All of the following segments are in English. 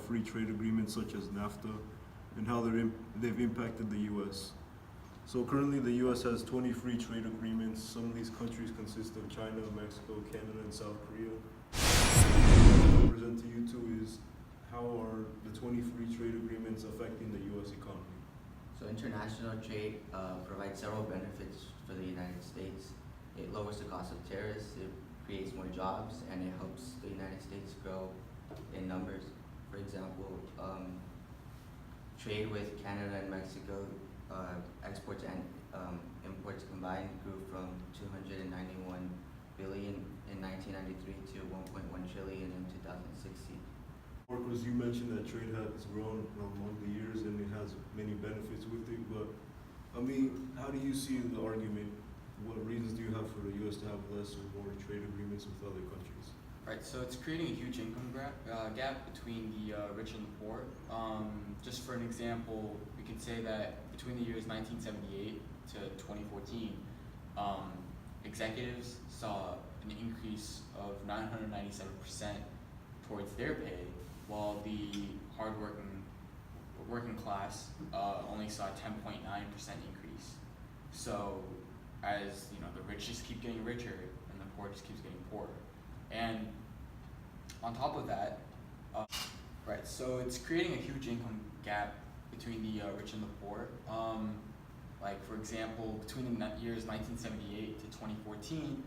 free trade agreements such as NAFTA and how they've impacted the U.S. So currently the U.S. has 20 free trade agreements. Some of these countries consist of China, Mexico, Canada, and South Korea. What I present to you two is how are the 20 free trade agreements affecting the U.S. economy? So international trade provides several benefits for the United States. It lowers the cost of tariffs, it creates more jobs, and it helps the United States grow in numbers. For example, trade with Canada and Mexico, exports and imports combined grew from 291 billion in 1993 to 1.1 trillion in 2016. Marcos, you mentioned that trade has grown among the years and it has many benefits with it, but I mean, how do you see the argument? What reasons do you have for the U.S. to have less or more trade agreements with other countries? Right, so it's creating a huge income gap between the rich and the poor. Just for an example, we could say that between the years 1978 to 2014, executives saw an increase of 997% towards their pay, while the working class only saw a 10.9% increase. So as you know, the rich just keep getting richer and the poor just keeps getting poorer. And on top of that, right, so it's creating a huge income gap between the rich and the poor. Like for example, between the years 1978 to 2014,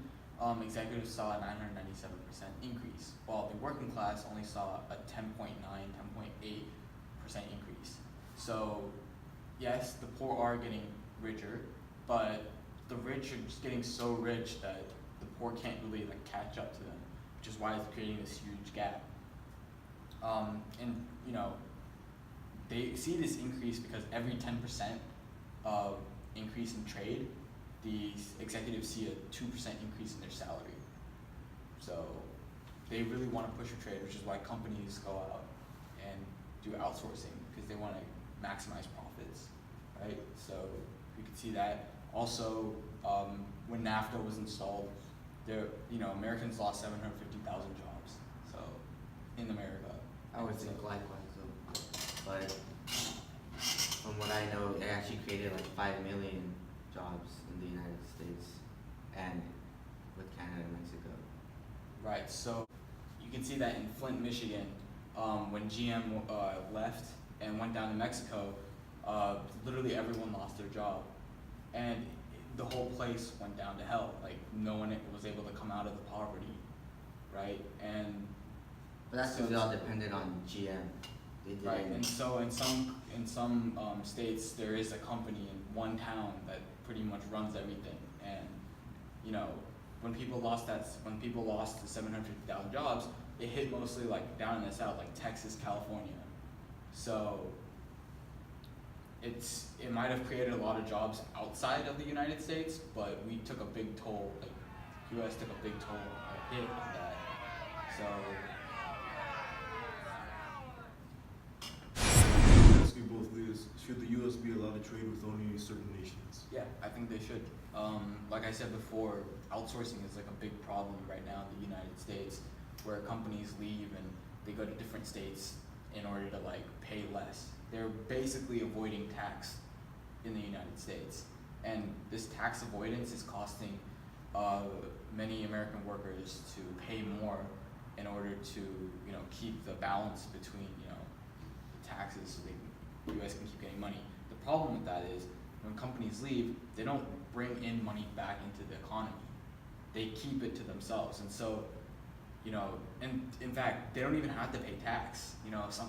executives saw a 997% increase, while the working class only saw a 10.8% increase. So yes, the poor are getting richer, but the rich are just getting so rich that the poor can't really like catch up to them, which is why it's creating this huge gap. And you know, they see this increase because every 10% of increase in trade, the executives see a 2% increase in their salary. So they really want to push for trade, which is why companies go out and do outsourcing, because they want to maximize profits, right? So we could see that. Also, when NAFTA was installed, Americans lost 750,000 jobs. So in America, I would think likewise, though. But from what I know, it actually created like 5 million jobs in the United States and with Canada and Mexico. right. So you can see that in Flint, Michigan, when GM left and went down to Mexico, literally everyone lost their job, and the whole place went down to hell. Like no one was able to come out of the poverty, right? And But that's because it all depended on GM. They did right, and so in some states there is a company in one town that pretty much runs everything, and you know when people lost the 750,000 jobs, it hit mostly like down in the south, like Texas, California. So it might have created a lot of jobs outside of the United States, but we took a big toll. Like U.S. took a big toll, a hit on that. So. Ask you both this: should the U.S. be allowed to trade with only certain nations? Yeah, I think they should. Like I said before, outsourcing is like a big problem right now in the United States, where companies leave and they go to different states in order to like pay less. They're basically avoiding tax in the United States, and this tax avoidance is costing many American workers to pay more in order to keep the balance between the taxes, so the U.S. can keep getting money. The problem with that is when companies leave, they don't bring in money back into the economy. They keep it to themselves, and so and in fact, they don't even have to pay tax.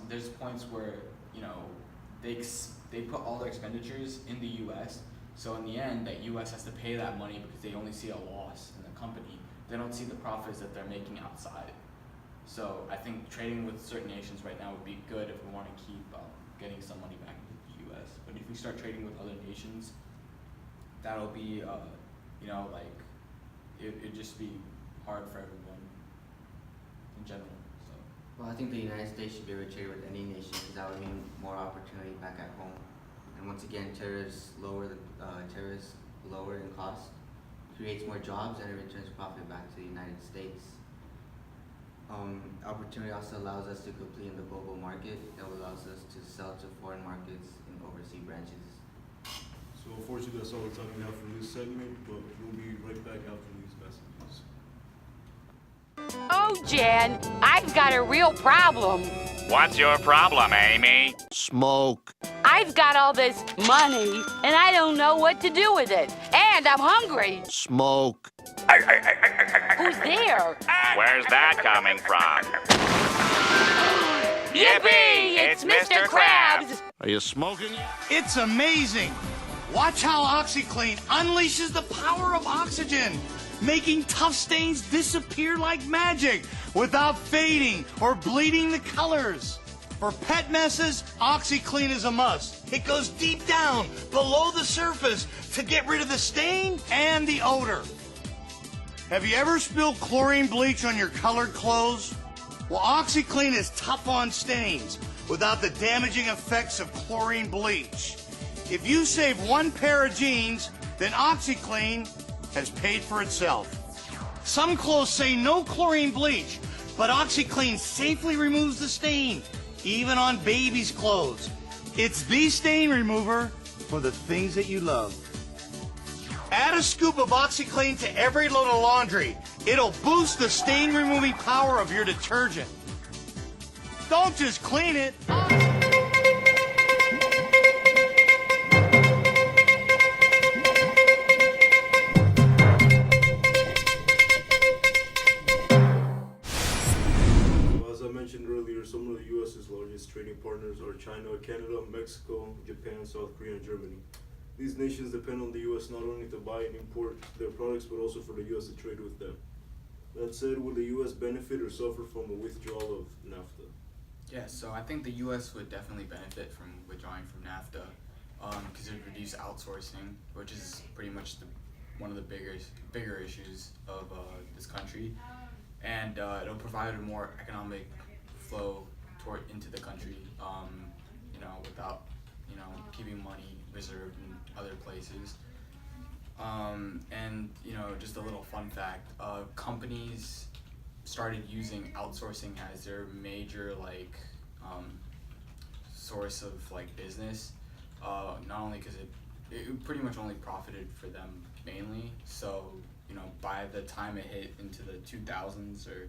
There's points where they put all their expenditures in the U.S. So in the end, that U.S. has to pay that money because they only see a loss in the company. They don't see the profits that they're making outside. So I think trading with certain nations right now would be good if we want to keep getting some money back into the U.S. But if we start trading with other nations, that'll be it'd just be hard for everyone in general. So. Well, I think the United States should be able to trade with any nation because that would mean more opportunity back at home. And once again, tariffs lower in cost, creates more jobs, and it returns profit back to the United States. Opportunity also allows us to compete in the global market. It allows us to sell to foreign markets and overseas branches. So unfortunately, that's all the time we have for this segment, but we'll be right back after these messages. Oh, Jen, I've got a real problem. What's your problem, Amy? Smoke. I've got all this money, and I don't know what to do with it. And I'm hungry. Smoke. Who's there? Where's that coming from? Yippee! It's Mr. Krabs! Are you smoking? It's amazing. Watch how OxyClean unleashes the power of oxygen, making tough stains disappear like magic without fading or bleeding the colors. For pet messes, OxyClean is a must. It goes deep down below the surface to get rid of the stain and the odor. Have you ever spilled chlorine bleach on your colored clothes? Well, OxyClean is tough on stains without the damaging effects of chlorine bleach. If you save one pair of jeans, then OxyClean has paid for itself. Some clothes say no chlorine bleach, but OxyClean safely removes the stain, even on babies' clothes. It's the stain remover for the things that you love. Add a scoop of OxyClean to every load of laundry. It'll boost the stain-removing power of your detergent. Don't just clean it. As I mentioned earlier, some of the U.S.'s largest trading partners are China, Canada, Mexico, Japan, South Korea, and Germany. These nations depend on the U.S. not only to buy and import their products, but also for the U.S. to trade with them. That said, will the U.S. benefit or suffer from a withdrawal of NAFTA? Yeah, so I think the U.S. would definitely benefit from withdrawing from NAFTA because it would reduce outsourcing, which is pretty much one of the bigger issues of this country, and it'll provide a more economic flow into the country, without keeping money reserved in other places. And just a little fun fact: companies started using outsourcing as their major source of business. Not only because it pretty much only profited for them mainly. So by the time it hit into the 2000s or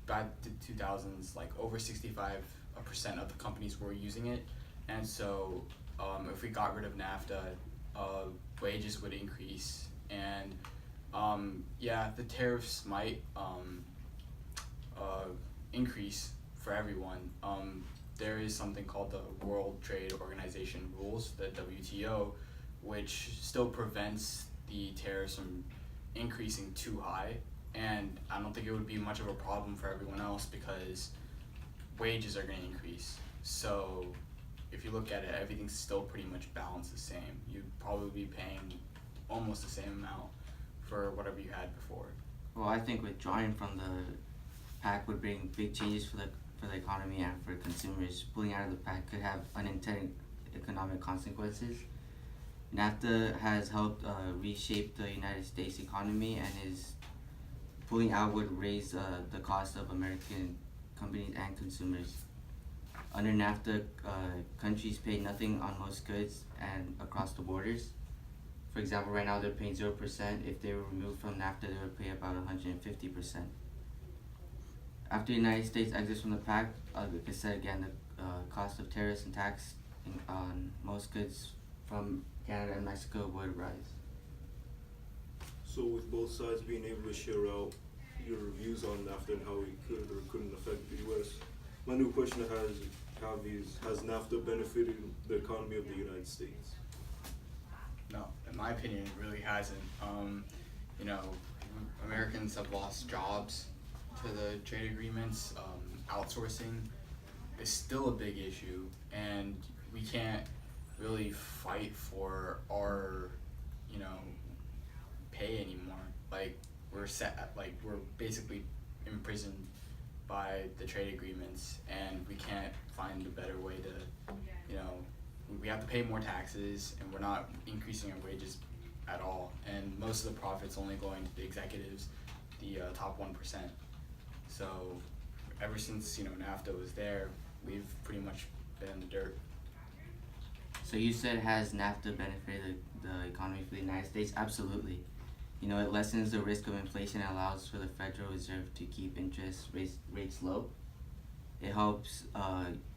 by the 2000s, over 65% of the companies were using it, and so if we got rid of NAFTA, wages would increase, and the tariffs might increase for everyone. There is something called the World Trade Organization rules, the WTO, which still prevents the tariffs from increasing too high, and I don't think it would be much of a problem for everyone else because wages are going to increase. So if you look at it, everything's still pretty much balanced the same. You'd probably be paying almost the same amount for whatever you had before. Well, I think withdrawing from the pact would bring big changes for the economy and for consumers. Pulling out of the pact could have unintended economic consequences. NAFTA has helped reshape the United States economy, and is pulling out would raise the cost of American companies and consumers. Under NAFTA, countries pay nothing on most goods and across the borders. For example, right now they're paying 0%. If they were removed from NAFTA, they would pay about 150%. After the United States exits from the pact, like I said again, the cost of tariffs and tax on most goods from Canada and Mexico would rise. So with both sides being able to share out your views on NAFTA and how it could or couldn't affect the U.S., my new question has NAFTA benefited the economy of the United States? No, in my opinion, it really hasn't. Americans have lost jobs to the trade agreements. Outsourcing is still a big issue, and we can't really fight for our, pay anymore. We're basically imprisoned by the trade agreements, and we can't find a better way to, we have to pay more taxes, and we're not increasing our wages at all, and most of the profits only going to the executives, the top 1%. So ever since, you know, NAFTA was there, we've pretty much been in the dirt. So you said, has NAFTA benefited the economy for the United States? Absolutely. You know, it lessens the risk of inflation and allows for the Federal Reserve to keep interest rates low. It helps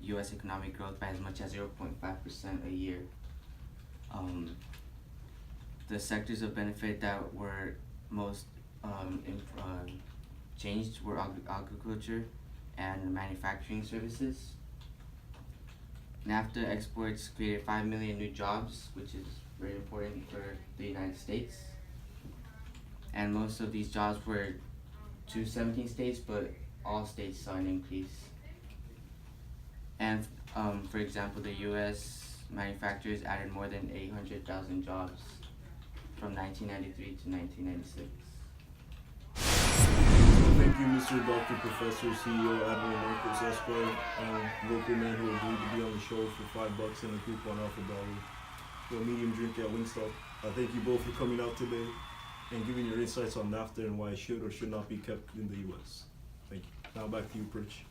U.S. economic growth by as much as 0.5% a year. The sectors of benefit that were most changed were agriculture and manufacturing services. NAFTA exports created 5 million new jobs, which is very important for the United States. And most of these jobs were to 17 states, but all states saw an increase. And for example, the U.S. manufacturers added more than 800,000 jobs from 1993 to 1996. Thank you, Mr. Dr. Professor, CEO Admiral Marcos Esquire, local man who agreed to be on the show for $5 and a coupon off $1 for a medium drink at Wingstop. Thank you both for coming out today and giving your insights on NAFTA and why it should or should not be kept in the U.S. Thank you. Now back to you, Pritch.